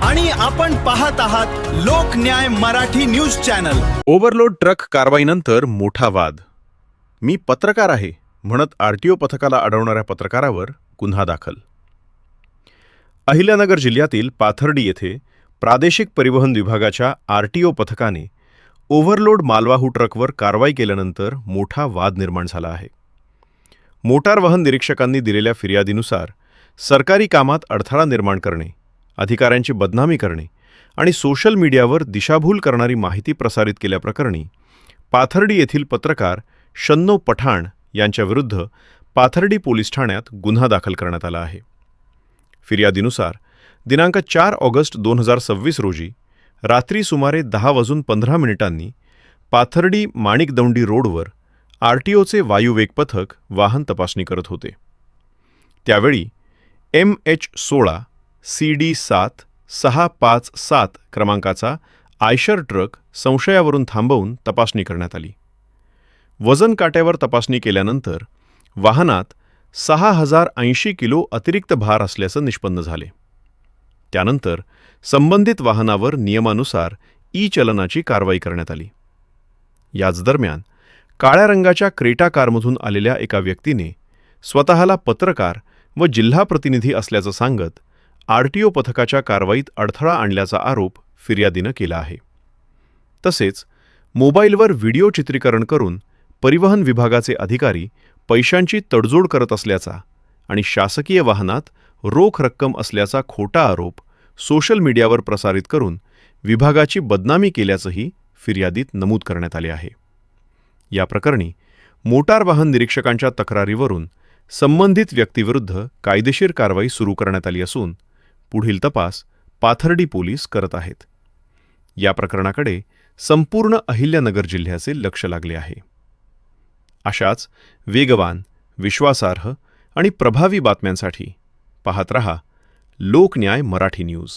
आणि आपण पाहत आहात Lokanyay Marathi news channel. Overload truck कारवाईनंतर मोठा वाद। मी पत्रकार आहे म्हणत आरटीओ पथकाला अडवणाऱ्या पत्रकारावर गुन्हा दाखल। अहिल्यानगर जिल्ह्यातील पाथर्डी येथे प्रादेशिक परिवहन विभागाच्या आरटीओ पथकाने ओव्हरलोड मालवाहू ट्रकवर कारवाई केल्यानंतर मोठा वाद निर्माण झाला आहे। मोटार वाहन निरीक्षकांनी दिलेल्या फिर्यादीनुसार सरकारी कामात अडथळा निर्माण करणे, अधिकाऱ्यांची बदनामी करणे आणि सोशल मीडियावर दिशाभूल करणारी माहिती प्रसारित केल्याप्रकरणी पाथर्डी येथील पत्रकार शन्नो पठाण यांच्याविरुद्ध पाथर्डी पोलीस ठाण्यात गुन्हा दाखल करण्यात आला आहे। फिर्यादीनुसार दिनांक 4 ऑगस्ट 2026 रोजी रात्री सुमारे 10:15 पाथर्डी माणिकदौंडी रोडवर आरटीओचे वायुवेग पथक वाहन तपासणी करत होते। त्यावेळी MH16 CD 7657 क्रमांकाचा आयशर ट्रक संशयावरून थांबवून तपासणी करण्यात आली। वजन काट्यावर तपासणी केल्यानंतर वाहनात 6080 किलो अतिरिक्त भार असल्याचं निष्पन्न झाले। त्यानंतर संबंधित वाहनावर नियमानुसार ई-चलनाची कारवाई करण्यात आली। याच दरम्यान काळ्या रंगाच्या क्रेटा कारमधून आलेल्या एका व्यक्तीने स्वतःला पत्रकार व जिल्हा प्रतिनिधी असल्याचं सांगत आरटीओ पथकाच्या कारवाईत अडथळा आणल्याचा आरोप फिर्यादीनं केला आहे। तसेच मोबाईलवर व्हिडिओ चित्रीकरण करून परिवहन विभागाचे अधिकारी पैशांची तडजोड करत असल्याचा आणि शासकीय वाहनात रोख रक्कम असल्याचा खोटा आरोप सोशल मीडियावर प्रसारित करून विभागाची बदनामी केल्याचंही फिर्यादीत नमूद करण्यात आले आहे। या प्रकरणी मोटार वाहन निरीक्षकांच्या तक्रारीवरून संबंधित व्यक्तीविरुद्ध कायदेशीर कारवाई सुरू करण्यात आली असून पुढील तपास पाथर्डी पोलीस करत आहेत। या प्रकरणाकडे संपूर्ण अहिल्यानगर जिल्ह्याचे लक्ष लागले आहे। अशाच वेगवान, विश्वासार्ह आणि प्रभावी बातम्यांसाठी पाहत रहा लोकन्याय मराठी न्यूज।